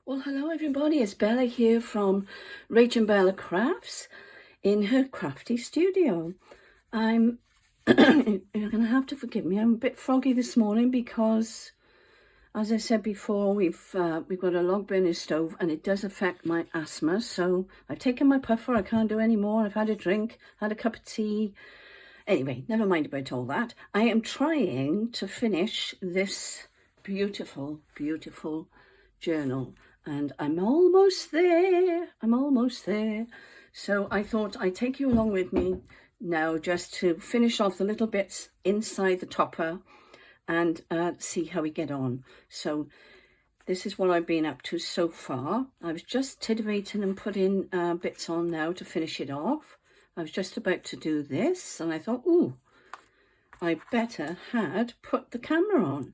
Well, hello everybody, it's Bella here from RachandBellaCrafts in her Crafty studio. You're going to have to forgive me, I'm a bit froggy this morning because, as I said before, we've got a log burner stove and it does affect my asthma. So I've taken my puffer, I can't do any more. I've had a drink, had a cup of tea. Anyway, never mind about all that. I am trying to finish this beautiful, beautiful journal. And I'm almost there. So I thought I'd take you along with me now just to finish off the little bits inside the topper and see how we get on. So this is what I've been up to so far. I was just titivating and putting bits on now to finish it off. I was just about to do this and I thought, ooh, I better had put the camera on.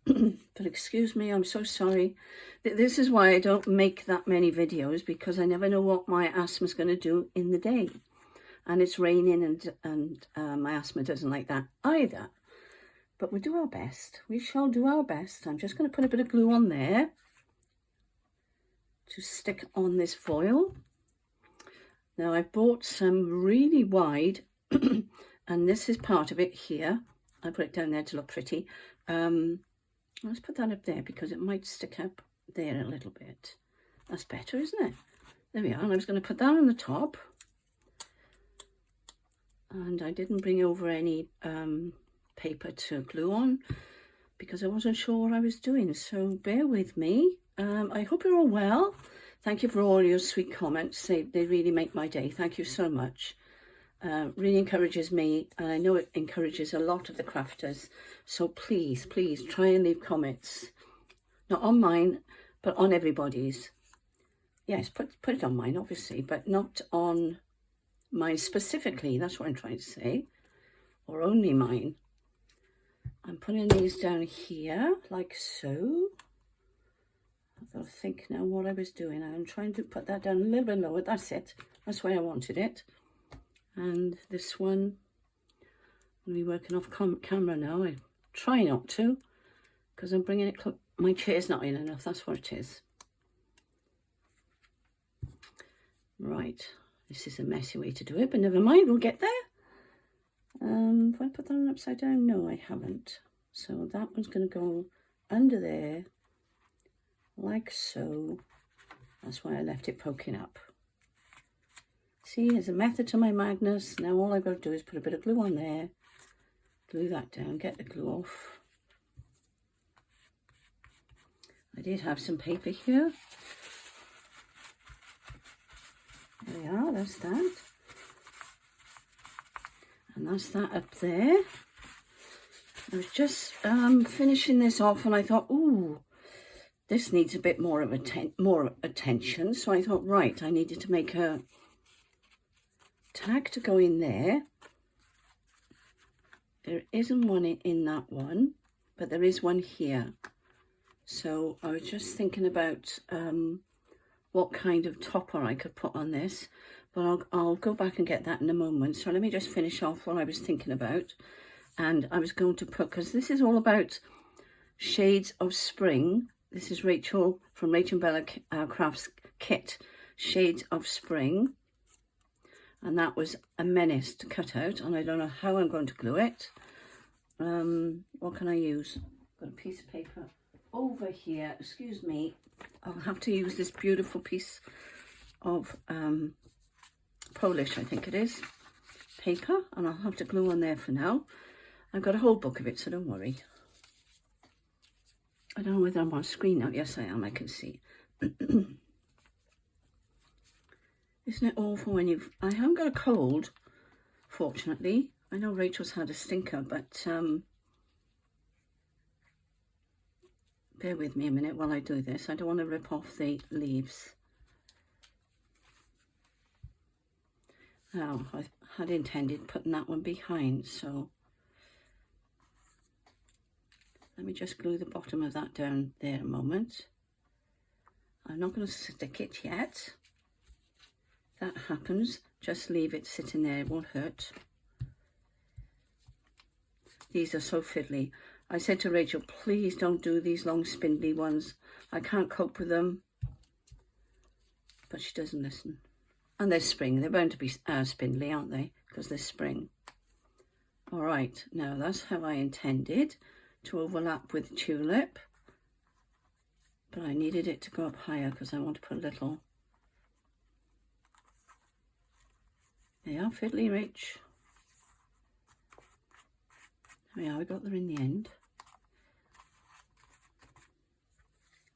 But excuse me, I'm so sorry. This is why I don't make that many videos, because I never know what my asthma's going to do in the day. And it's raining and my asthma doesn't like that either. But we'll do our best. We shall do our best. I'm just going to put a bit of glue on there to stick on this foil. Now I've bought some really wide, and this is part of it here. I put it down there to look pretty. Let's put that up there because it might stick up there a little bit. That's better, isn't it? There we are. And I was going to put that on the top. And I didn't bring over any paper to glue on because I wasn't sure what I was doing. So bear with me. I hope you're all well. Thank you for all your sweet comments. They really make my day. Thank you so much. Really encourages me, and I know it encourages a lot of the crafters. So please try and leave comments, not on mine but on everybody's. Yes, put it on mine obviously, but not on mine specifically. That's what I'm trying to say, or only mine. I'm putting these down here like so. I've got to think now what I was doing. I'm trying to put that down a little bit lower. That's it. That's where I wanted it. And this one, I'm going to be working off camera now. I try not to, because I'm bringing it close. My chair's not in enough, that's what it is. Right, this is a messy way to do it, but never mind, we'll get there. Have I put that one upside down? No, I haven't. So that one's going to go under there, like so. That's why I left it poking up. See, there's a method to my madness. Now all I've got to do is put a bit of glue on there, glue that down, get the glue off. I did have some paper here. There we are, that's that. And that's that up there. I was just finishing this off and I thought, ooh, this needs a bit more of more attention. So I thought, right, I needed to make a tag to go in there. There isn't one in that one, but there is one here. So I was just thinking about what kind of topper I could put on this, but I'll go back and get that in a moment. So let me just finish off what I was thinking about. And I was going to put, because this is all about shades of spring. This is Rachel from RachandBellaCrafts kit, Shades of Spring. And that was a menace to cut out, and I don't know how I'm going to glue it. What can I use? Got a piece of paper over here. Excuse me. I'll have to use this beautiful piece of Polish, I think it is, paper, and I'll have to glue on there for now. I've got a whole book of it, so don't worry. I don't know whether I'm on screen now. Yes, I am. I can see. Isn't it awful when I haven't got a cold, fortunately. I know Rachel's had a stinker, but bear with me a minute while I do this. I don't want to rip off the leaves. Now, I had intended putting that one behind, so let me just glue the bottom of that down there a moment. I'm not going to stick it yet. That happens, just leave it sitting there, it won't hurt. These are so fiddly. I said to Rachel, please don't do these long spindly ones. I can't cope with them. But she doesn't listen. And there's spring. They're bound to be spindly, aren't they? Because there's spring. All right, now that's how I intended to overlap with the tulip. But I needed it to go up higher because I want to put a little... They are fiddly rich. There we are, we got there in the end.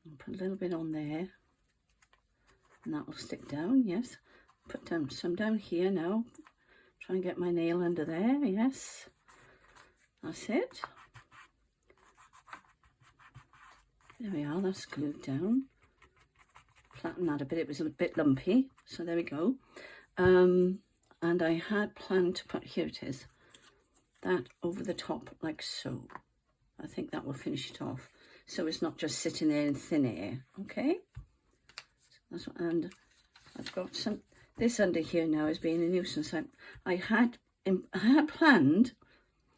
I'll put a little bit on there. And that will stick down, yes. Put down some down here now. Try and get my nail under there, yes. That's it. There we are, that's glued down. Flatten that a bit, it was a bit lumpy. So there we go. And I had planned to put, here it is, that over the top like so. I think that will finish it off. So it's not just sitting there in thin air, okay? That's what, and I've got some, this under here now is being a nuisance. I had planned,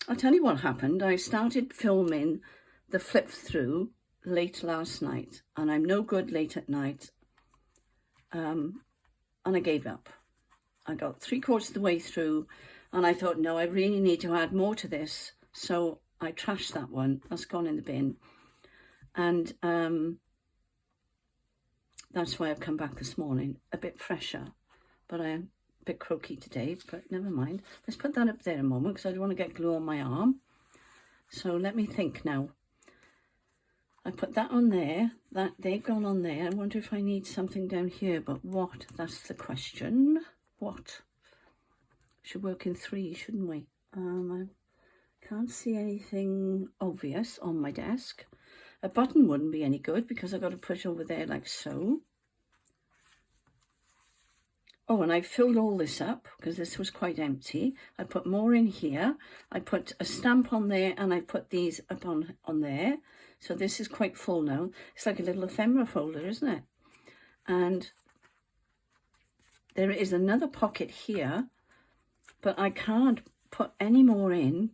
I'll tell you what happened. I started filming the flip through late last night, and I'm no good late at night, and I gave up. I got 3/4 of the way through, and I thought, no, I really need to add more to this. So I trashed that one. That's gone in the bin. And that's why I've come back this morning, a bit fresher, but I'm a bit croaky today, but never mind. Let's put that up there a moment because I don't want to get glue on my arm. So let me think now. I put that on there, that they've gone on there. I wonder if I need something down here, but what? That's the question. What? Should work in 3, shouldn't we? I can't see anything obvious on my desk. A button wouldn't be any good because I've got to put it over there like so. Oh, and I filled all this up because this was quite empty. I put more in here. I put a stamp on there and I put these up on there. So this is quite full now. It's like a little ephemera folder, isn't it? And there is another pocket here, but I can't put any more in.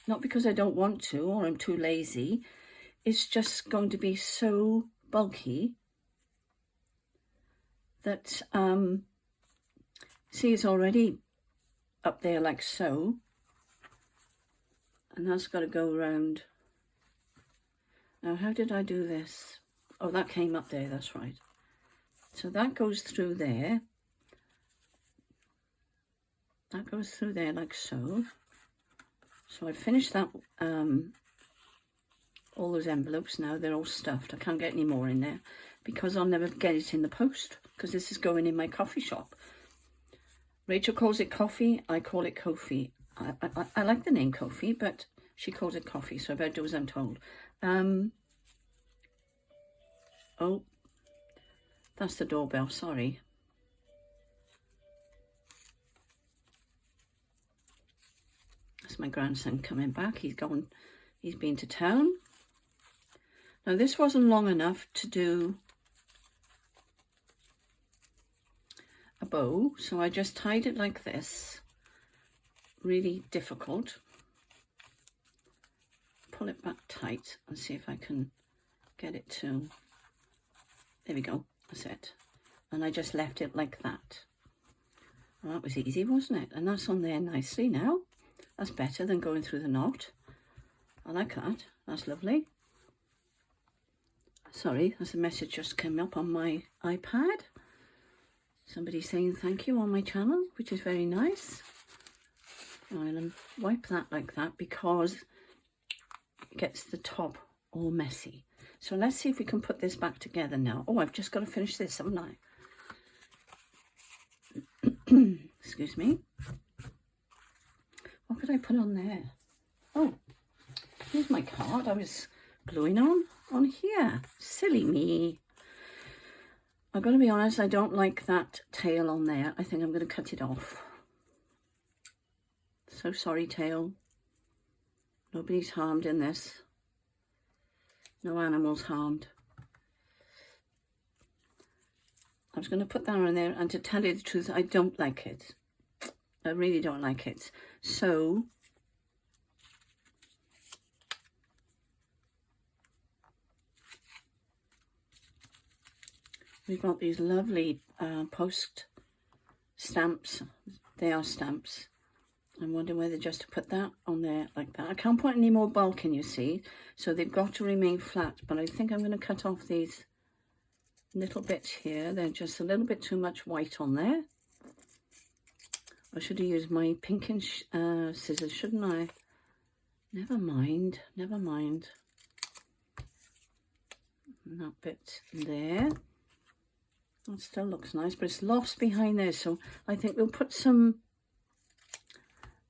Not because I don't want to or I'm too lazy. It's just going to be so bulky that, see, it's already up there like so. And that's got to go around. Now, how did I do this? Oh, that came up there, that's right. So that goes through there. That goes through there like so. So I finished that, all those envelopes now, they're all stuffed. I can't get any more in there because I'll never get it in the post because this is going in my coffee shop. Rachel calls it KoFi, I call it KoFi. I like the name KoFi, but she calls it coffee, so I better do as I'm told. Oh, that's the doorbell, sorry. That's my grandson coming back. He's gone, he's been to town. Now this wasn't long enough to do a bow, so I just tied it like this. Really difficult. Pull it back tight and see if I can get it to, there we go, that's it. And I just left it like that. Well, that was easy, wasn't it? And that's on there nicely now. That's better than going through the knot. I like that, that's lovely. Sorry, there's a message just came up on my iPad. Somebody saying thank you on my channel, which is very nice. I'm going to wipe that like that because it gets the top all messy. So let's see if we can put this back together now. Oh, I've just got to finish this, haven't I? Excuse me. What could I put on there? Oh, here's my card I was gluing on here. Silly me. I've got to be honest, I don't like that tail on there. I think I'm going to cut it off. So sorry, tail. Nobody's harmed in this. No animals harmed. I was going to put that on there, and to tell you the truth, I don't like it. I really don't like it. So we've got these lovely post stamps. They are stamps. I'm wondering whether just to put that on there like that. I can't put any more bulk in, you see, so they've got to remain flat, but I think I'm going to cut off these little bits here. They're just a little bit too much white on there. I should have used my pinkish scissors, shouldn't I? Never mind, never mind. And that bit there. That still looks nice, but it's lost behind there, so I think we'll put some...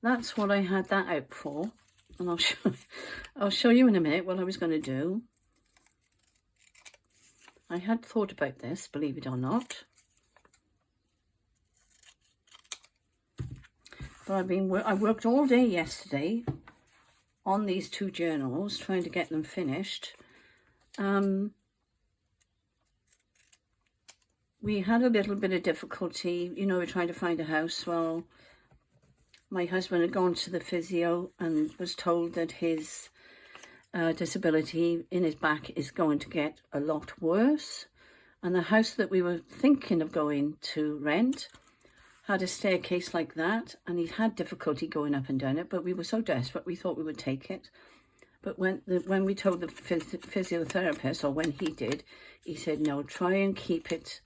That's what I had that out for, and I'll show you in a minute what I was going to do. I had thought about this, believe it or not, but I worked all day yesterday on these two journals, trying to get them finished. We had a little bit of difficulty, you know, we're trying to find a house. Well, my husband had gone to the physio and was told that his disability in his back is going to get a lot worse. And the house that we were thinking of going to rent had a staircase like that, and he had difficulty going up and down it, but we were so desperate we thought we would take it. But when we told the physiotherapist, or when he did, he said, no, try and keep it,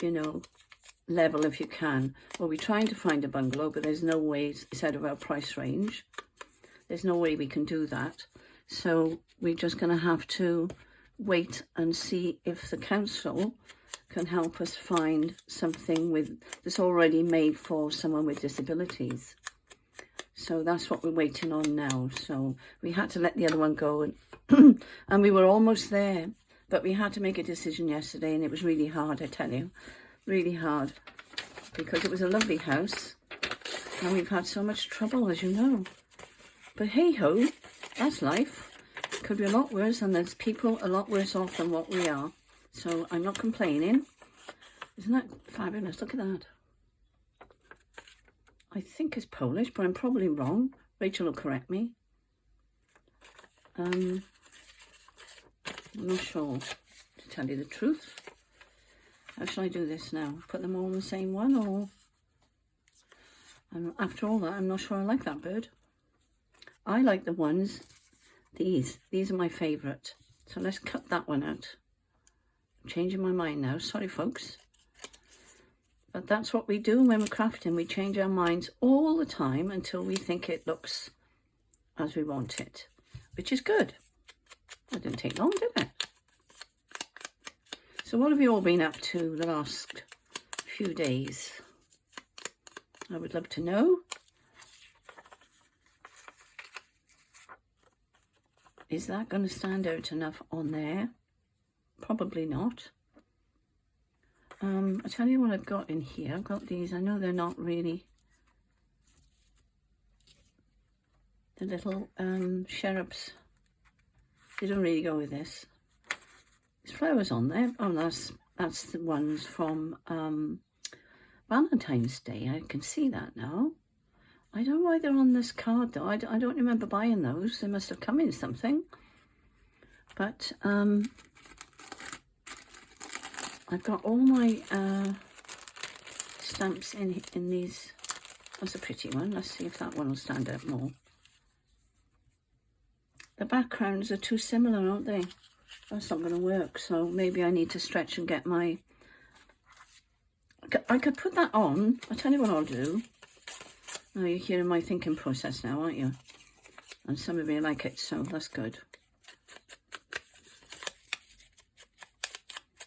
you know, level if you can. Well, we're trying to find a bungalow, but there's no way, it's out of our price range. There's no way we can do that. So we're just going to have to wait and see if the council can help us find something that's already made for someone with disabilities. So that's what we're waiting on now. So we had to let the other one go, and, and we were almost there, but we had to make a decision yesterday, and it was really hard, I tell you. Really hard, because it was a lovely house and we've had so much trouble, as you know. But hey ho, that's life. Could be a lot worse, and there's people a lot worse off than what we are. So I'm not complaining. Isn't that fabulous? Look at that. I think it's Polish, but I'm probably wrong. Rachel will correct me. I'm not sure, to tell you the truth. How shall I do this now? Put them all in the same one, or... after all that, I'm not sure I like that bird. I like the ones, these are my favourite. So let's cut that one out. I'm changing my mind now, sorry folks. But that's what we do when we're crafting. We change our minds all the time until we think it looks as we want it, which is good. That didn't take long, did it? So what have you all been up to the last few days? I would love to know. Is that going to stand out enough on there? Probably not. I'll tell you what I've got in here. I've got these. I know they're not really... the little cherubs. They don't really go with this. There's flowers on there. Oh, that's the ones from Valentine's Day. I can see that now. I don't know why they're on this card though. I don't remember buying those. They must have come in something. But I've got all my stamps in these. That's a pretty one. Let's see if that one will stand out more. The backgrounds are too similar, aren't they? That's not going to work, so maybe I need to stretch and get my... I could put that on. I'll tell you what I'll do. Oh, you're hearing my thinking process now, aren't you? And some of you like it, so that's good.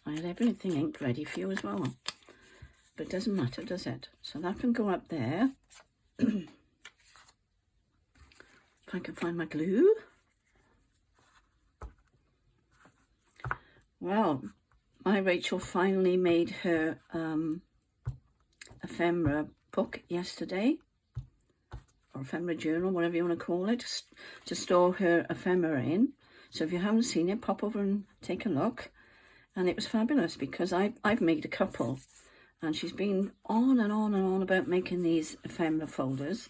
I had everything ink ready for you as well. But it doesn't matter, does it? So that can go up there. If I can find my glue. Well, my Rachel finally made her ephemera book yesterday, or ephemera journal, whatever you want to call it, to store her ephemera in. So if you haven't seen it, pop over and take a look. And it was fabulous because I've made a couple, and she's been on and on and on about making these ephemera folders.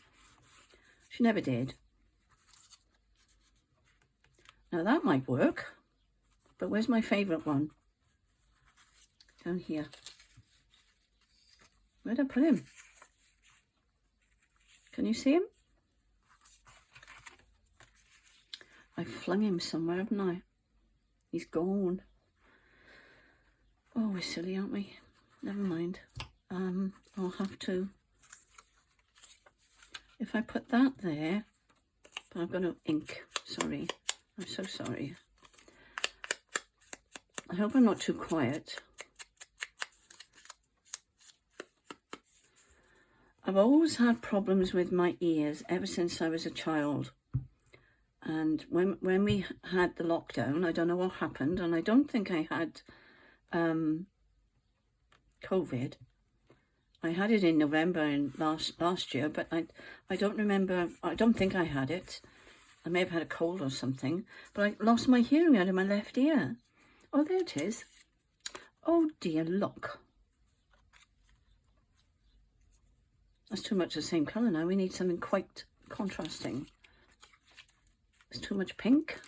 She never did. Now that might work. But where's my favourite one? down here. Where'd I put him? Can you see him? I flung him somewhere, haven't I? He's gone. Oh, we're silly, aren't we? Never mind. I'll have to... If I put that there... But I've got no ink. Sorry. I'm so sorry. I hope I'm not too quiet. I've always had problems with my ears ever since I was a child. And when we had the lockdown, I don't know what happened, and I don't think I had COVID. I had it in November in last year, but I don't remember. I don't think I had it. I may have had a cold or something, but I lost my hearing out of my left ear. Oh, there it is. Oh dear, look. That's too much the same colour now. We need something quite contrasting. It's too much pink.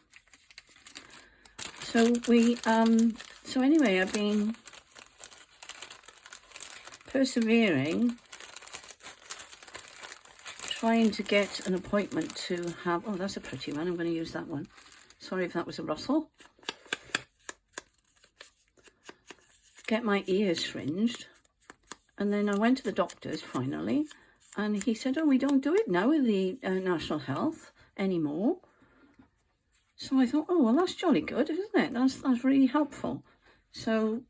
So so anyway, I've been persevering, trying to get an appointment to have, oh, that's a pretty one. I'm going to use that one. Sorry if that was a rustle. Get my ears fringed. And then I went to the doctor's finally, and he said, oh, we don't do it now with the National Health anymore. So I thought, oh, well, that's jolly good, isn't it? That's really helpful. So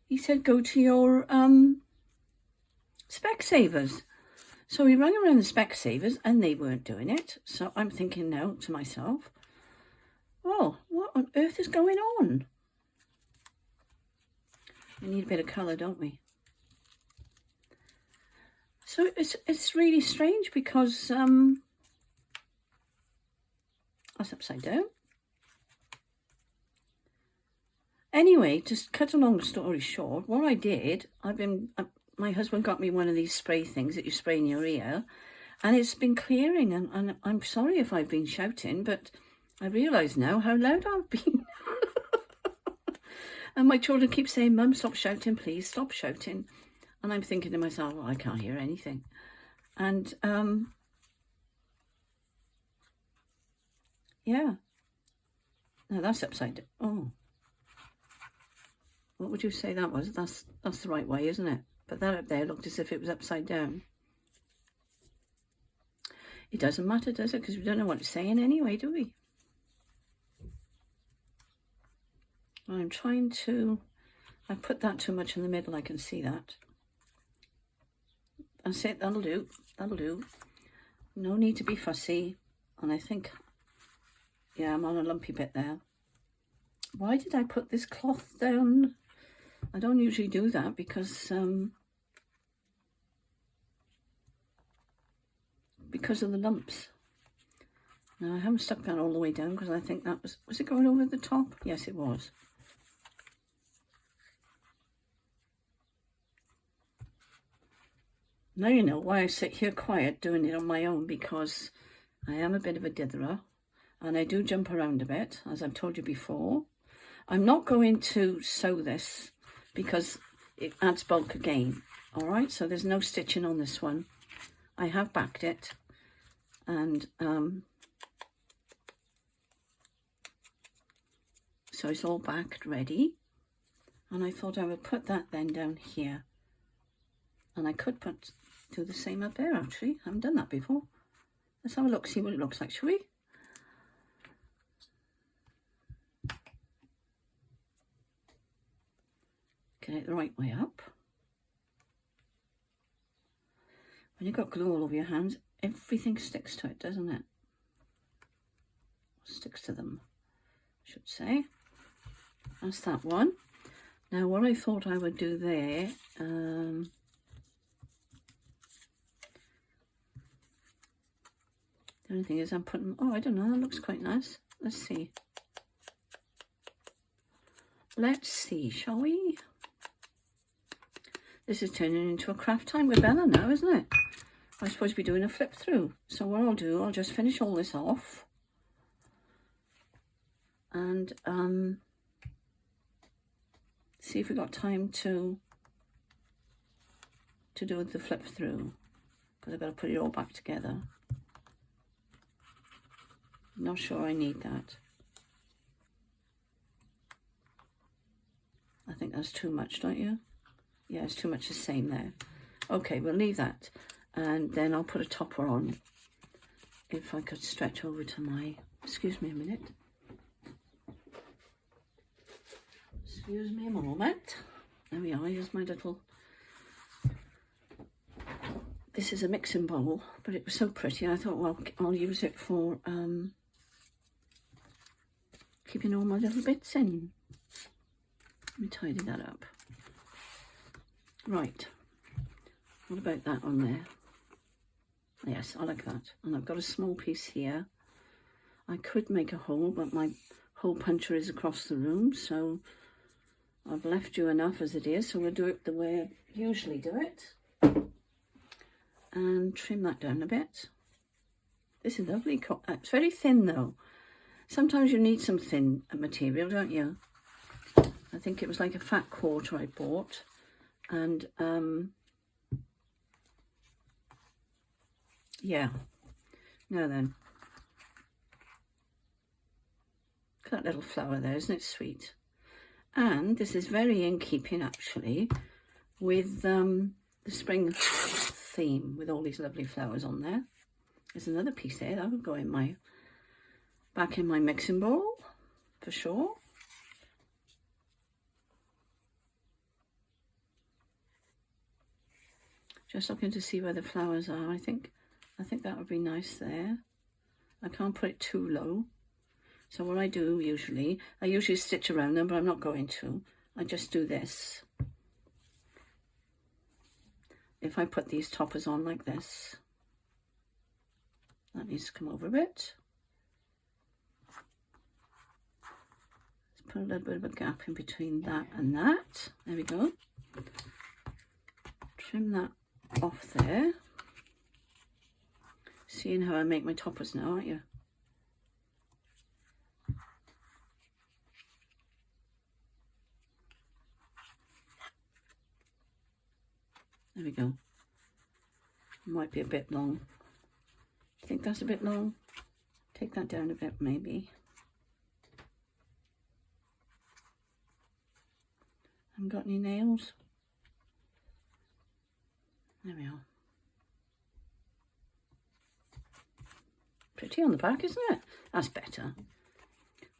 he said, go to your Specsavers. So we rang around the Specsavers, and they weren't doing it. So I'm thinking now to myself, oh, what on earth is going on? We need a bit of colour, don't we? So it's really strange because that's upside down. Anyway, to cut a long story short, what I did, my husband got me one of these spray things that you spray in your ear, and it's been clearing, and I'm sorry if I've been shouting, but I realise now how loud I've been. And my children keep saying, Mum, stop shouting, please, stop shouting. And I'm thinking to myself, well, I can't hear anything. And, yeah. Now that's upside down. Oh. What would you say that was? That's the right way, isn't it? But that up there looked as if it was upside down. It doesn't matter, does it? Because we don't know what it's saying anyway, do we? I'm trying to... I put that too much in the middle, I can see that. That's it, that'll do, that'll do. No need to be fussy. And I think, yeah, I'm on a lumpy bit there. Why did I put this cloth down? I don't usually do that because of the lumps. Now I haven't stuck that all the way down because I think that was it going over the top? Yes, it was. Now you know why I sit here quiet doing it on my own, because I am a bit of a ditherer and I do jump around a bit, as I've told you before. I'm not going to sew this because it adds bulk again, all right? So there's no stitching on this one. I have backed it, and so it's all backed, ready. And I thought I would put that then down here. And I could do the same up there, actually. I haven't done that before. Let's have a look, see what it looks like, shall we? Get it the right way up. When you've got glue all over your hands, everything sticks to it, doesn't it? Sticks to them, I should say. That's that one. Now, what I thought I would do there... The only thing is I'm putting, oh, I don't know, that looks quite nice. Let's see. Let's see, shall we? This is turning into a craft time with Bella now, isn't it? I'm supposed to be doing a flip through. So what I'll do, I'll just finish all this off. And See if we got time to do the flip through, because I've got to put it all back together. Not sure I need that. I think that's too much, don't you? Yeah, it's too much the same there. Okay, we'll leave that. And then I'll put a topper on. If I could stretch over to my... Excuse me a minute. Excuse me a moment. There we are, here's my little... This is a mixing bowl, but it was so pretty. I thought, well, I'll use it for keeping all my little bits in. Let me tidy that up. Right. What about that on there? Yes, I like that. And I've got a small piece here. I could make a hole, but my hole puncher is across the room, so I've left you enough as it is. So we'll do it the way I usually do it. And trim that down a bit. This is lovely. It's very thin though. Sometimes you need some thin material, don't you? I think it was like a fat quarter I bought. And yeah. Now then. Look at that little flower there, isn't it sweet? And this is very in keeping actually with the spring theme, with all these lovely flowers on there. There's another piece there that would go in my back in my mixing bowl for sure. Just looking to see where the flowers are. I think that would be nice there. I can't put it too low. So what I do usually, I usually stitch around them, but I'm not going to. I just do this. If I put these toppers on like this, that needs to come over a bit. Let's put a little bit of a gap in between that and that. There we go. Trim that off there. Seeing how I make my toppers now, aren't you? There we go. Might be a bit long. I think that's a bit long. Take that down a bit maybe. Haven't got any nails. There we are. Pretty on the back, isn't it? That's better.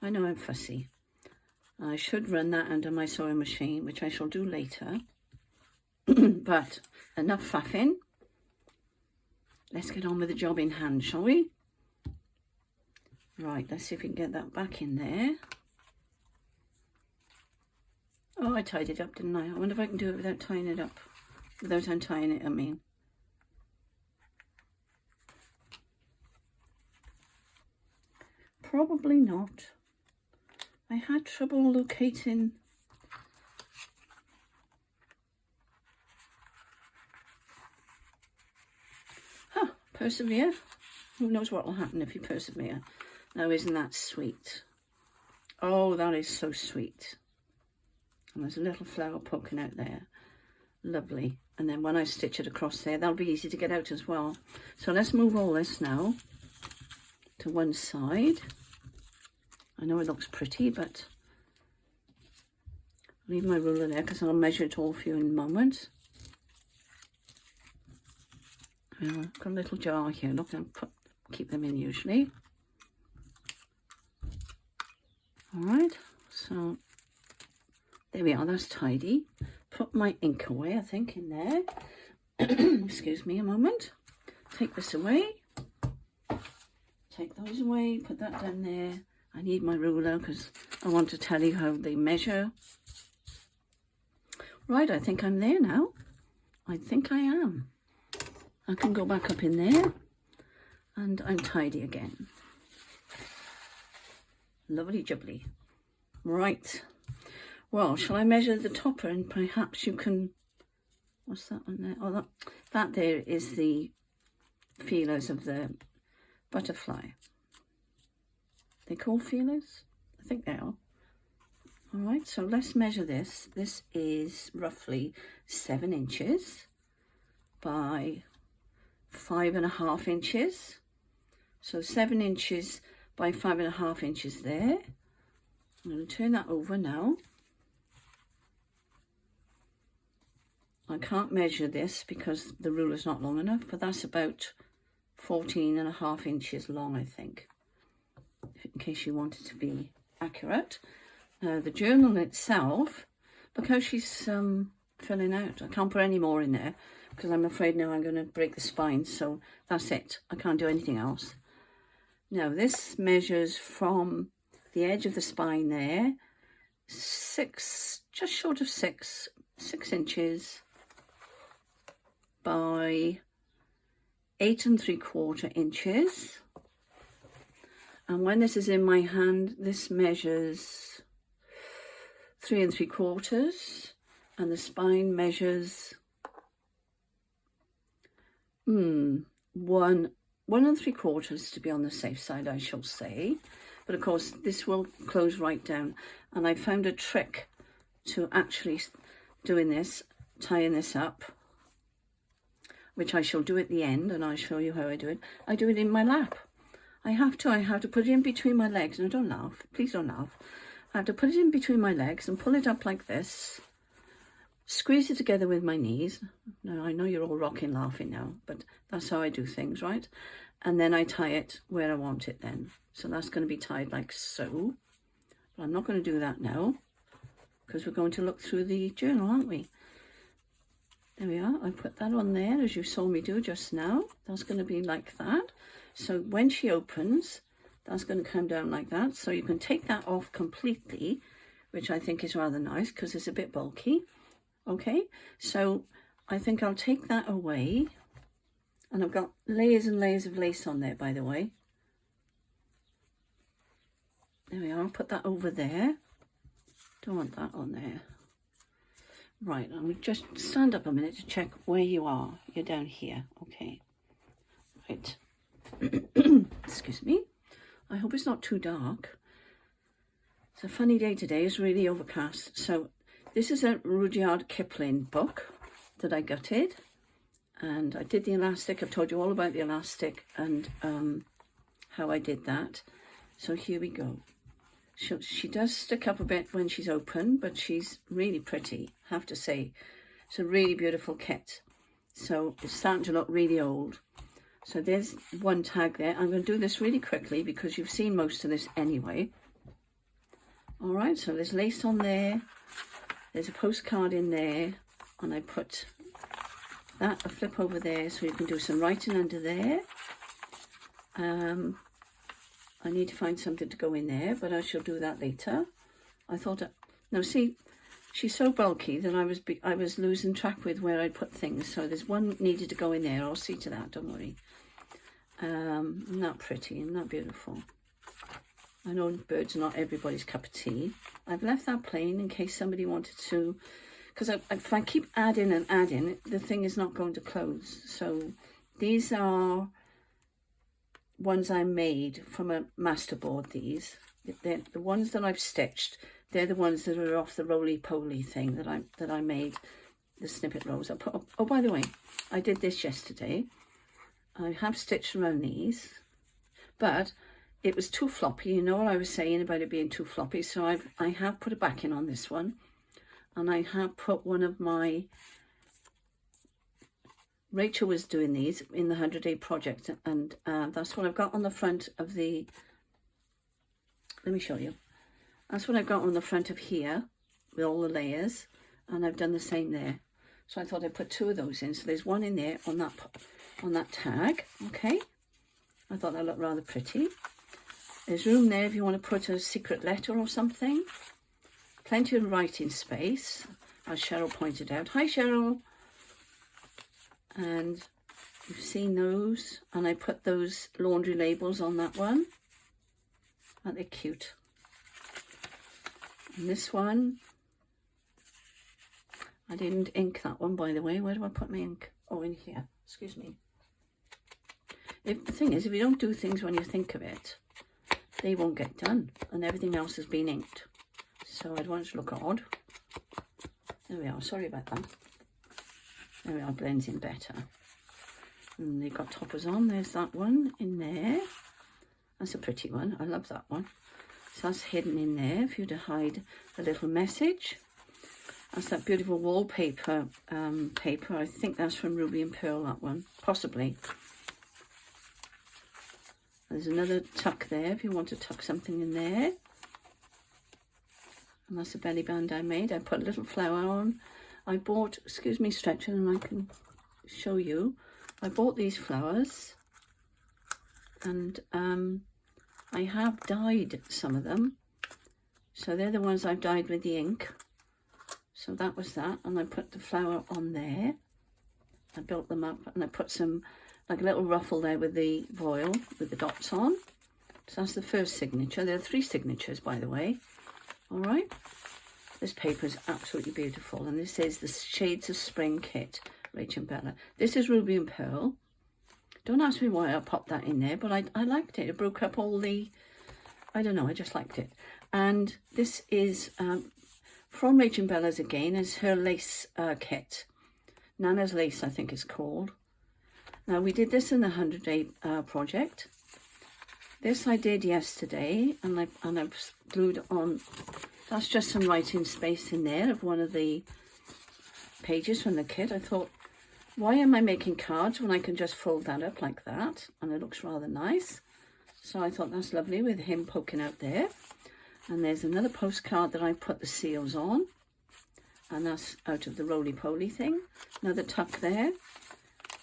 I know I'm fussy. I should run that under my sewing machine, which I shall do later. But enough faffing. Let's get on with the job in hand, shall we? Right, let's see if we can get that back in there. Oh, I tied it up, didn't I? I wonder if I can do it without tying it up. Without untying it, I mean. Probably not. I had trouble locating... Persevere. Who knows what will happen if you persevere. Now, isn't that sweet? Oh, that is so sweet. And there's a little flower poking out there. Lovely. And then when I stitch it across there, that'll be easy to get out as well. So let's move all this now to one side. I know it looks pretty, but I'll leave my ruler there because I'll measure it all for you in a moment. I've got a little jar here. Look, I'll keep them in usually. All right, so there we are. That's tidy. Put my ink away, I think, in there. Excuse me a moment. Take this away. Take those away. Put that down there. I need my ruler because I want to tell you how they measure. Right, I think I'm there now. I think I am. I can go back up in there and I'm tidy again. Lovely jubbly. Right. Well, shall I measure the topper and perhaps you can... What's that one there? Oh, that there is the feelers of the butterfly. They call feelers? I think they are. All right, so let's measure this. This is roughly 7 inches by 5.5 inches. So 7 inches by 5.5 inches there. I'm going to turn that over now. I can't measure this because the ruler's not long enough, but that's about 14.5 inches long, I think, in case you want it to be accurate. The journal itself, look how she's filling out. I can't put any more in there because I'm afraid now I'm going to break the spine, so that's it. I can't do anything else. Now this measures from the edge of the spine there, just short of 6 inches by 8 3/4 inches. And when this is in my hand, this measures 3 3/4, and the spine measures 1 3/4 to be on the safe side, I shall say. But of course this will close right down, and I found a trick to actually doing this, tying this up, which I shall do at the end, and I'll show you how I do it. I do it in my lap. I have to put it in between my legs. Now don't laugh, please don't laugh. I have to put it in between my legs and pull it up like this, squeeze it together with my knees. Now I know you're all rocking laughing now, but that's how I do things, right? And then I tie it where I want it then. So that's going to be tied like so. But I'm not going to do that now because we're going to look through the journal, aren't we? There we are. I put that on there as you saw me do just now. That's going to be like that. So when she opens, that's going to come down like that. So you can take that off completely, which I think is rather nice because it's a bit bulky. Okay, so I think I'll take that away. And I've got layers and layers of lace on there, by the way. There we are. I'll put that over there. Don't want that on there. Right, I'm going to just stand up a minute to check where you are. You're down here. Okay. Right. Excuse me. I hope it's not too dark. It's a funny day today. It's really overcast. So this is a Rudyard Kipling book that I gutted. And I did the elastic. I've told you all about the elastic and how I did that. So here we go. She does stick up a bit when she's open, but she's really pretty, I have to say. It's a really beautiful kit. So it's starting to look really old. So there's one tag there. I'm going to do this really quickly because you've seen most of this anyway. All right, so there's lace on there. There's a postcard in there. And I put that, a flip over there so you can do some writing under there. I need to find something to go in there, but I shall do that later. I thought, now see, she's so bulky that I was losing track with where I put things. So there's one needed to go in there. I'll see to that, don't worry. Isn't that pretty? Isn't that beautiful? I know birds are not everybody's cup of tea. I've left that plain in case somebody wanted to, because if I keep adding and adding, the thing is not going to close. So these are ones I made from a masterboard. These, they're the ones that I've stitched. They're the ones that are off the roly-poly thing that I made, the snippet rolls. Oh, by the way, I did this yesterday. I have stitched around these, but it was too floppy. You know what I was saying about it being too floppy. So I have put a backing on this one, and I have put one of my, Rachel was doing these in the 100-day project, and that's what I've got on the front of the, let me show you. That's what I've got on the front of here with all the layers, and I've done the same there. So I thought I'd put two of those in. So there's one in there on that tag, okay? I thought that looked rather pretty. There's room there if you want to put a secret letter or something. Plenty of writing space, as Cheryl pointed out. Hi, Cheryl. And you've seen those, and I put those laundry labels on that one. Aren't they cute? And this one, I didn't ink that one, by the way. Where do I put my ink? Oh, in here. Excuse me. The thing is, if you don't do things when you think of it, they won't get done, and everything else has been inked. so I don't want it to look odd. There we are, sorry about that. There we are, blends in better. And they've got toppers on, there's that one in there. That's a pretty one, I love that one. So that's hidden in there for you to hide a little message. That's that beautiful wallpaper paper. I think that's from Ruby and Pearl, that one, possibly. There's another tuck there if you want to tuck something in there. And that's a belly band I made. I put a little flower on. I bought, excuse me stretching, and I can show you. I bought these flowers, and I have dyed some of them. So they're the ones I've dyed with the ink. So that was that, and I put the flower on there. I built them up, and I put some, like a little ruffle there with the voile, with the dots on. So that's the first signature. There are 3 signatures, by the way. All right. This paper is absolutely beautiful, and this is the Shades of Spring kit, Rach and Bella. This is Ruby and Pearl. Don't ask me why I popped that in there, but I liked it. It broke up all the, I don't know, I just liked it. And this is from Rach and Bella's again, is her lace kit. Nana's Lace, I think it's called. Now, we did this in the 100-day project. This I did yesterday, and I've glued on. That's just some writing space in there of one of the pages from the kit. I thought, why am I making cards when I can just fold that up like that? And it looks rather nice. So I thought that's lovely with him poking out there. And there's another postcard that I put the seals on. And that's out of the roly-poly thing. Another tuck there.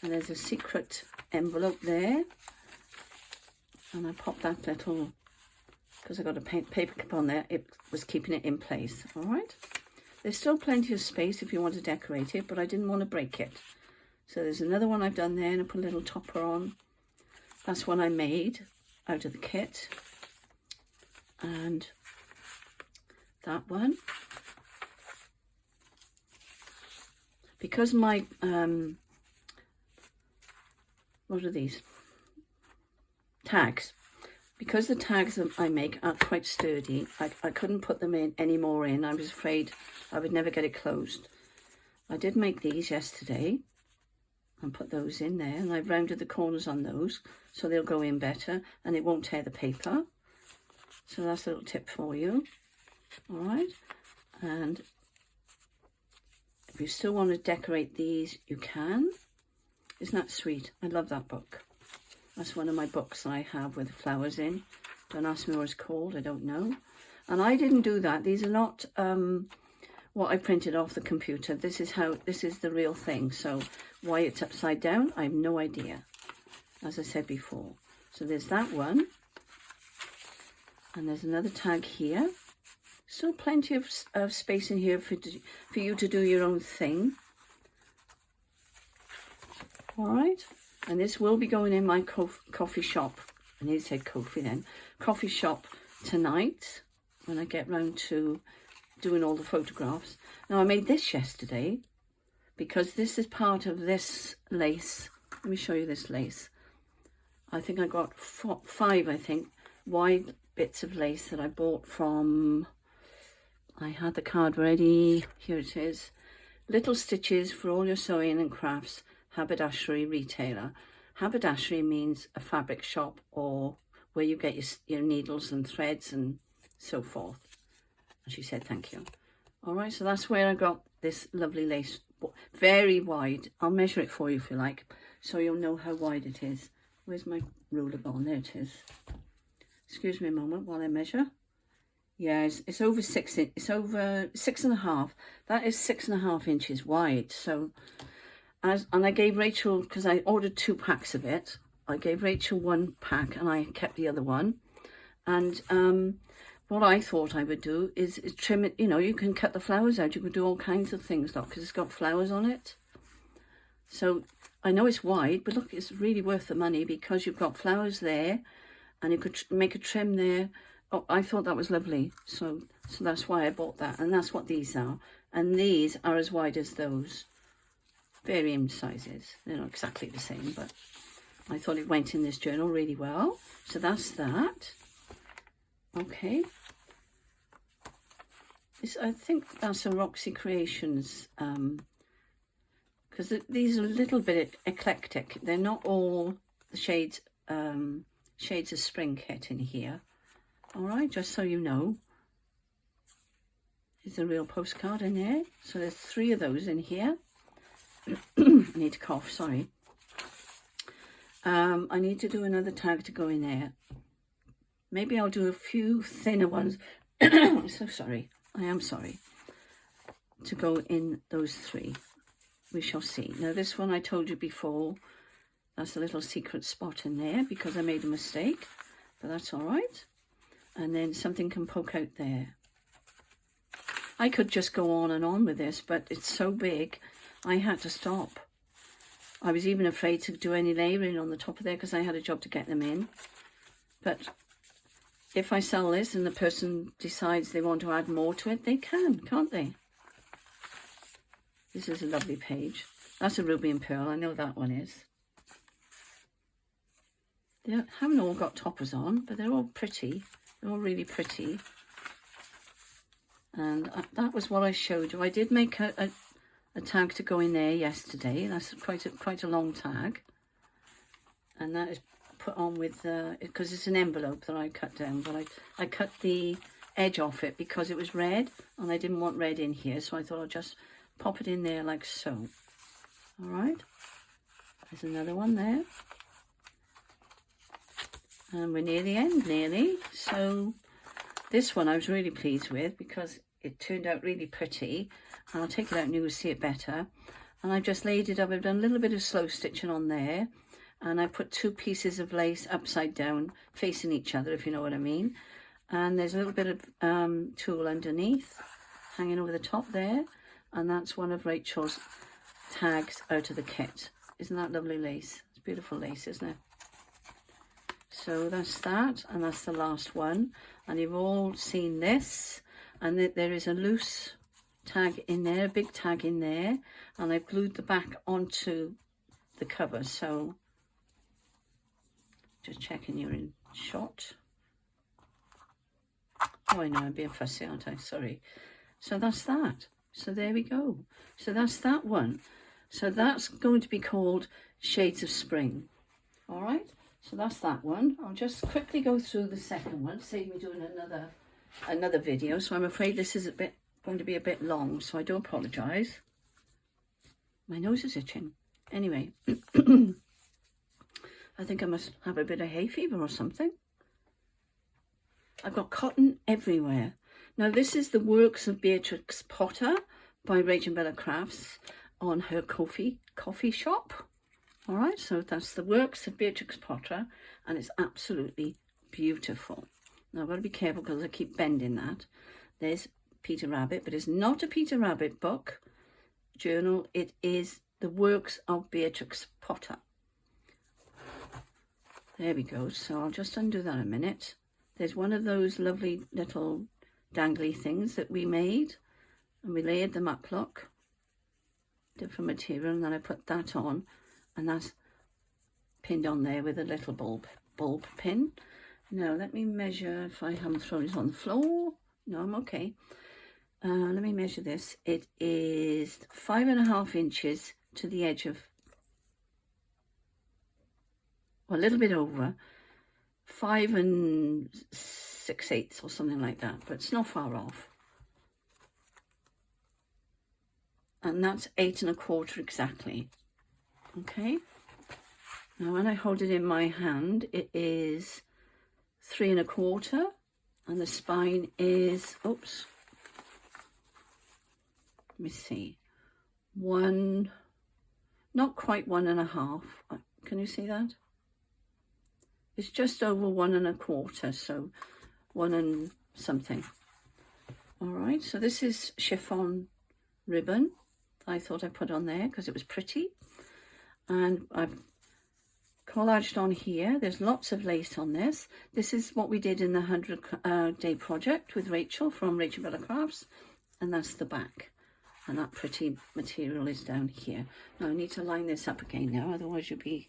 And there's a secret envelope there. And I popped that little, because I got a paper clip on there, it was keeping it in place. All right. There's still plenty of space if you want to decorate it, but I didn't want to break it. So there's another one I've done there, and I put a little topper on. That's one I made out of the kit. And that one. Because my, what are these? Tags. Because the tags that I make are quite sturdy, I couldn't put them in any more in. I was afraid I would never get it closed. I did make these yesterday and put those in there, and I've rounded the corners on those so they'll go in better and it won't tear the paper. So that's a little tip for you. All right. And if you still want to decorate these, you can. Isn't that sweet? I love that book. That's one of my books that I have with flowers in. Don't ask me what it's called, I don't know. And I didn't do that. These are not what I printed off the computer. This is the real thing. So why it's upside down, I have no idea, as I said before. So there's that one. And there's another tag here. Still plenty of space in here for you to do your own thing. All right. And this will be going in my coffee shop. I need to say KoFi then. Coffee shop tonight when I get round to doing all the photographs. Now, I made this yesterday because this is part of this lace. Let me show you this lace. I think I got 5, I think, wide bits of lace that I bought from, I had the card ready. Here it is. Little Stitches for all your sewing and crafts. Haberdashery retailer. Haberdashery means a fabric shop or where you get your needles and threads and so forth. And she said thank you. All right, so that's where I got this lovely lace. Very wide. I'll measure it for you if you like, so you'll know how wide it is. Where's my ruler gone? There it is. Excuse me a moment while I measure. Yeah, it's over 6 inches. It's over 6.5. That is 6.5 inches wide. So. And I gave Rachel, because I ordered 2 packs of it, I gave Rachel 1 pack and I kept the other one. And what I thought I would do is trim it. You know, you can cut the flowers out. You could do all kinds of things, look, because it's got flowers on it. So I know it's wide, but look, it's really worth the money because you've got flowers there and you could make a trim there. Oh, I thought that was lovely. So that's why I bought that. And that's what these are. And these are as wide as those. Varying sizes. They're not exactly the same, but I thought it went in this journal really well. So that's that. Okay. I think that's a Roxy Creations, because these are a little bit eclectic. They're not all the shades of Spring kit in here. All right, just so you know. There's a real postcard in there. So there's 3 of those in here. I need to cough, sorry. I need to do another tag to go in there. Maybe I'll do a few thinner ones. So sorry. I am sorry. To go in those 3. We shall see. Now this one I told you before. That's a little secret spot in there because I made a mistake. But that's all right. And then something can poke out there. I could just go on and on with this, but it's so big, I had to stop. I was even afraid to do any layering on the top of there because I had a job to get them in. But if I sell this and the person decides they want to add more to it, they can, can't they? This is a lovely page. That's a ruby and pearl, I know that one is. They haven't all got toppers on, but they're all pretty. They're all really pretty. And that was what I showed you. I did make a tag to go in there yesterday. That's quite a long tag. And that is put on with, because it's an envelope that I cut down. But I cut the edge off it because it was red. And I didn't want red in here. So I thought I'll just pop it in there like so. All right. There's another one there. And we're near the end, nearly. So this one I was really pleased with because it turned out really pretty. And I'll take it out and you will see it better. And I've just laid it up. I've done a little bit of slow stitching on there. And I put 2 pieces of lace upside down, facing each other, if you know what I mean. And there's a little bit of tulle underneath, hanging over the top there. And that's one of Rachel's tags out of the kit. Isn't that lovely lace? It's beautiful lace, isn't it? So that's that, and that's the last one. And you've all seen this. And there is a loose tag in there, a big tag in there. And I've glued the back onto the cover. So just checking you're in shot. Oh, I know, I'm being fussy, aren't I? Sorry. So that's that. So there we go. So that's that one. So that's going to be called Shades of Spring. All right. So that's that one. I'll just quickly go through the second one, save me doing another video. So I'm afraid this is going to be a bit long, so I do apologise. My nose is itching. Anyway, I think I must have a bit of hay fever or something. I've got cotton everywhere. Now this is the works of Beatrix Potter by RachandBellaCrafts on her KoFi shop. All right, so that's the works of Beatrix Potter, and it's absolutely beautiful. Now I've got to be careful because I keep bending that. There's Peter Rabbit, but it's not a Peter Rabbit book, journal. It is the works of Beatrix Potter. There we go. So I'll just undo that a minute. There's one of those lovely little dangly things that we made, and we layered them up, look. Different material, and then I put that on. And that's pinned on there with a little bulb pin. Now, let me measure if I haven't thrown it on the floor. No, I'm okay. Let me measure this. It is 5.5 inches to the edge of, well, a little bit over, 5 6/8 or something like that, but it's not far off. And that's 8 1/4 exactly. Okay, now when I hold it in my hand, it is 3 1/4, and the spine is, oops, let me see, not quite 1 1/2. Can you see that? It's just over 1 1/4, so 1 and something. All right, so this is chiffon ribbon. I thought I put on there because it was pretty. And I've collaged on here. There's lots of lace on this. This is what we did in the 100-day project with Rachel from RachandBellaCrafts. And that's the back. And that pretty material is down here. Now I need to line this up again now, otherwise you'll be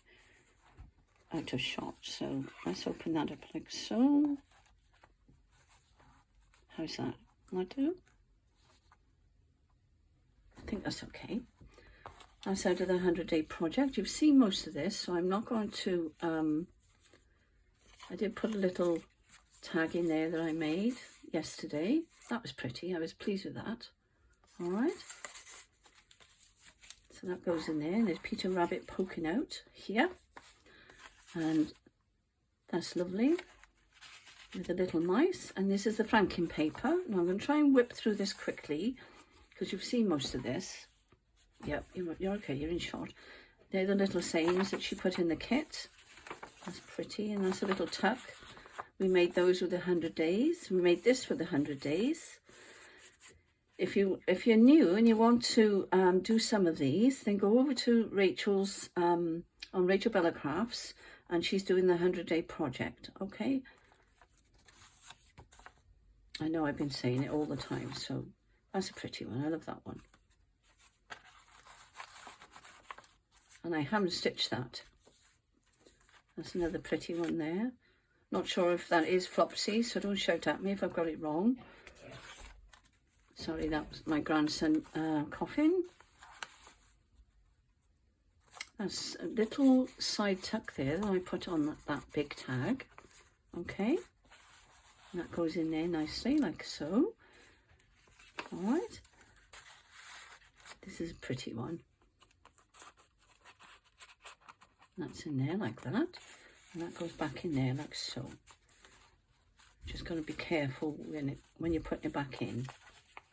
out of shot. So let's open that up like so. How's that? Will that do? that's okay. That's out of the 100-day project. You've seen most of this, so I'm not going to, I did put a little tag in there that I made yesterday. That was pretty. I was pleased with that. All right. So that goes in there, and there's Peter Rabbit poking out here. And that's lovely with the little mice. And this is the franking paper. Now I'm going to try and whip through this quickly because you've seen most of this. Yep, you're okay, you're in shot. They're the little sayings that she put in the kit. That's pretty, and that's a little tuck. We made those with 100 days. We made this with 100 days. If you're new and you want to do some of these, then go over to Rachel's on RachandBellaCrafts, and she's doing the 100-day project. Okay. I know I've been saying it all the time, so that's a pretty one. I love that one. And I haven't stitched that. That's another pretty one there. Not sure if that is Flopsy, so don't shout at me if I've got it wrong. Sorry, that was my grandson coughing. That's a little side tuck there that I put on that big tag. Okay. And that goes in there nicely, like so. All right. This is a pretty one. That's in there like that, and that goes back in there like so. Just got to be careful when you're putting it back in.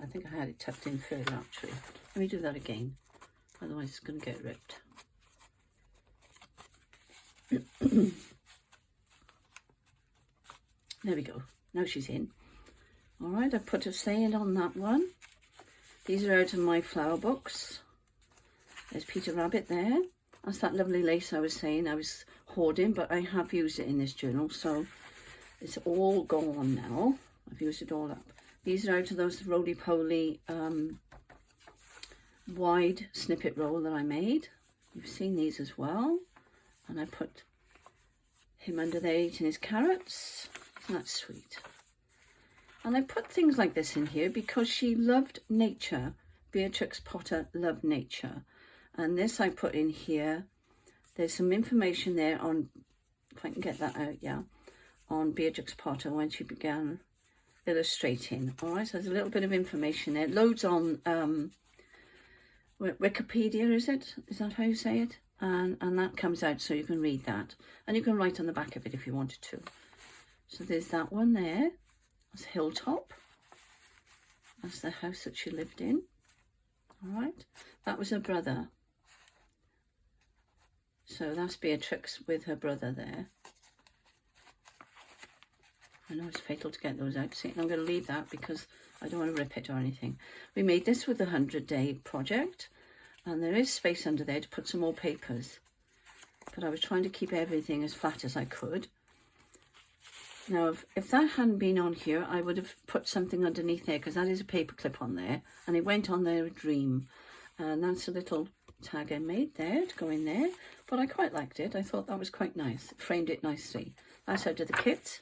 I think I had it tucked in further actually. Let me do that again, otherwise it's going to get ripped. There we go. Now she's in. All right, I put a saying on that one. These are out of my flower books. There's Peter Rabbit there. That's that lovely lace I was saying I was hoarding, but I have used it in this journal, so it's all gone now. I've used it all up. These are out of those roly-poly wide snippet roll that I made. You've seen these as well. And I put him under there eating his carrots. Isn't that sweet? And I put things like this in here because she loved nature. Beatrix Potter loved nature. And this I put in here. There's some information there on, if I can get that out, yeah, on Beatrix Potter when she began illustrating. All right, so there's a little bit of information there. Loads on Wikipedia, is it? Is that how you say it? And that comes out so you can read that. And you can write on the back of it if you wanted to. So there's that one there. That's Hilltop. That's the house that she lived in. All right, that was her brother. So that's Beatrix with her brother there. I know it's fatal to get those out. See, I'm going to leave that because I don't want to rip it or anything. We made this with the 100-day project, and there is space under there to put some more papers. But I was trying to keep everything as flat as I could. Now, if that hadn't been on here, I would have put something underneath there because that is a paper clip on there, and it went on there a dream. And that's a little tag I made there to go in there, but I quite liked it. I thought that was quite nice. It framed it nicely. That's out of the kit.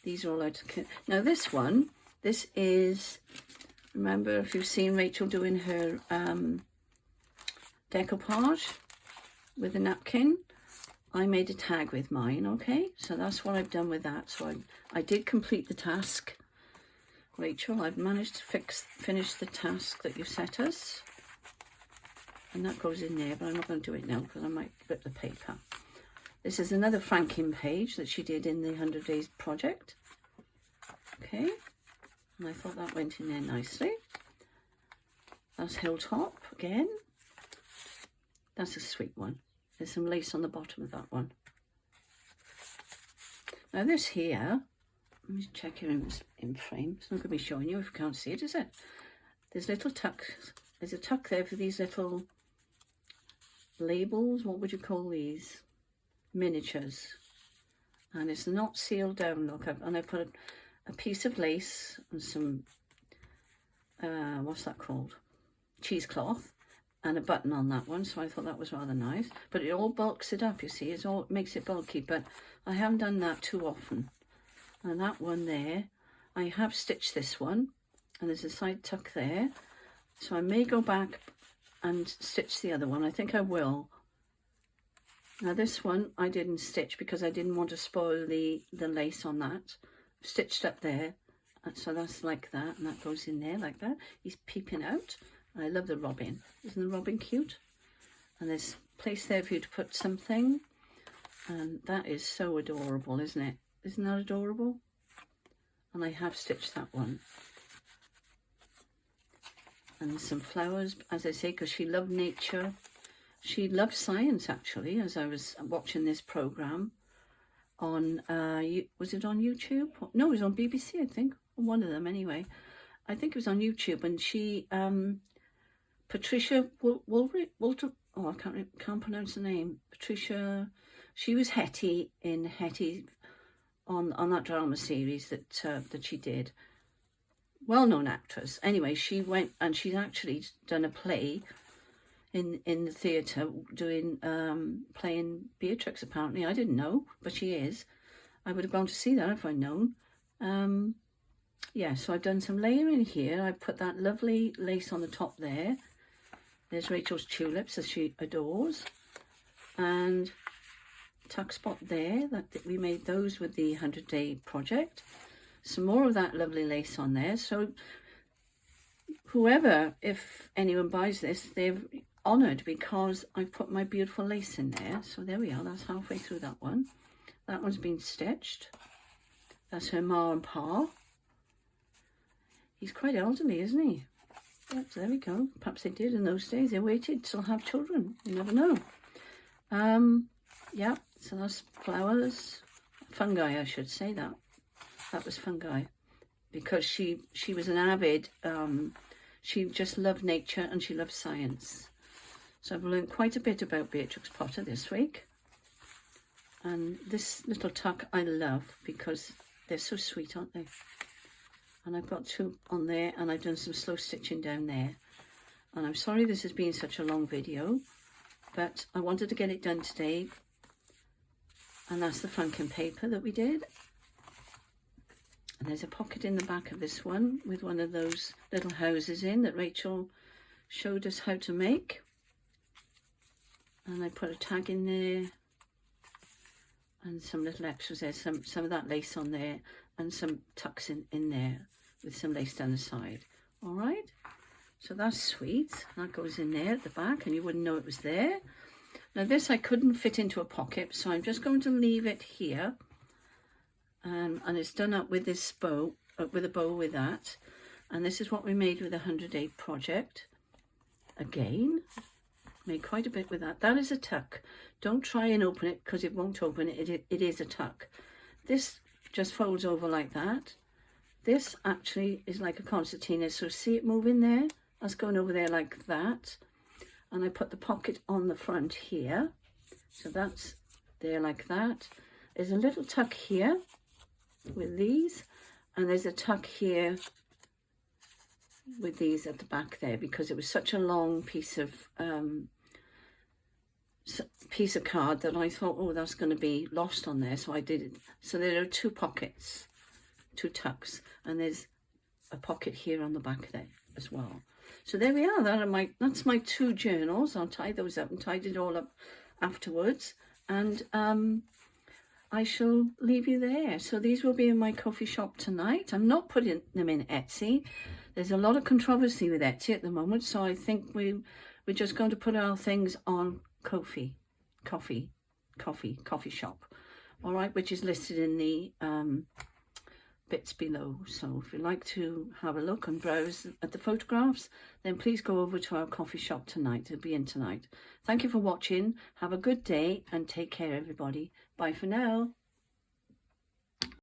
These are all out of the kit. Now this one, this is, remember if you've seen Rachel doing her decoupage with a napkin, I made a tag with mine, okay? So that's what I've done with that. So I did complete the task. Rachel, I've managed to finish the task that you set us. And that goes in there, but I'm not going to do it now because I might rip the paper. This is another franking page that she did in the 100 Days project. Okay, and I thought that went in there nicely. That's Hilltop again. That's a sweet one. There's some lace on the bottom of that one. Now this here, let me check here in frame. It's not going to be showing you if you can't see it, is it? There's little tucks. There's a tuck there for these little labels. What would you call these? Miniatures. And it's not sealed down, look. And I put a piece of lace and some, what's that called? Cheesecloth. And a button on that one, so I thought that was rather nice. But it all bulks it up, you see. It makes it bulky, but I haven't done that too often. And that one there, I have stitched this one. And there's a side tuck there. So I may go back and stitch the other one. I think I will. Now this one I didn't stitch because I didn't want to spoil the lace on that. Stitched up there, and so that's like that, and that goes in there like that. He's peeping out. I love the robin. Isn't the robin cute? And there's place there for you to put something, and that is so adorable, isn't it? Isn't that adorable? And I have stitched that one. And some flowers, as I say, because she loved nature. She loved science, actually, as I was watching this programme on, was it on YouTube? No, it was on BBC, I think. One of them, anyway. I think it was on YouTube, and she, Patricia Walter, oh, I can't pronounce the name. Patricia, she was Hetty in Hetty on that drama series that she did. Well-known actress. Anyway, she went, and she's actually done a play in the theatre doing playing Beatrix, apparently. I didn't know, but she is. I would have gone to see that if I'd known. Yeah, so I've done some layering here. I put that lovely lace on the top there. There's Rachel's tulips as she adores. And tuck spot there, that we made those with the 100-day project. Some more of that lovely lace on there. So whoever, if anyone buys this, they're honoured because I've put my beautiful lace in there. So there we are, that's halfway through that one. That one's been stitched. That's her ma and pa. He's quite elderly, isn't he? Yep, so there we go. Perhaps they did in those days. They waited till have children. You never know. Yeah, so that's flowers. Fungi, I should say that. That was fungi. Because she was an avid, she just loved nature and she loved science. So I've learned quite a bit about Beatrix Potter this week. And this little tuck I love because they're so sweet, aren't they? And I've got two on there, and I've done some slow stitching down there. And I'm sorry this has been such a long video, but I wanted to get it done today. And that's the funkin' paper that we did. And there's a pocket in the back of this one with one of those little houses in that Rachel showed us how to make. And I put a tag in there and some little extras there, some of that lace on there, and some tucks in there with some lace down the side. All right, so that's sweet. That goes in there at the back, and you wouldn't know it was there. Now this I couldn't fit into a pocket, so I'm just going to leave it here. And it's done up with this bow, with a bow with that. And this is what we made with a 100-day project. Again, made quite a bit with that. That is a tuck. Don't try and open it because it won't open. It is a tuck. This just folds over like that. This actually is like a concertina. So see it moving there? That's going over there like that. And I put the pocket on the front here. So that's there like that. There's a little tuck here with these, and there's a tuck here with these at the back there because it was such a long piece of card that I thought, oh, that's going to be lost on there, so I did it. So there are two pockets, two tucks, and there's a pocket here on the back there as well. So there we are. That's my two journals. I'll tie those up and tidy it all up afterwards, and I shall leave you there. So these will be in my coffee shop tonight. I'm not putting them in Etsy. There's a lot of controversy with Etsy at the moment, so I think we're just going to put our things on KoFi, coffee shop, all right, which is listed in the bits below. So if you'd like to have a look and browse at the photographs, then please go over to our coffee shop tonight. It'll be in tonight. Thank you for watching. Have a good day and take care, everybody. Bye for now.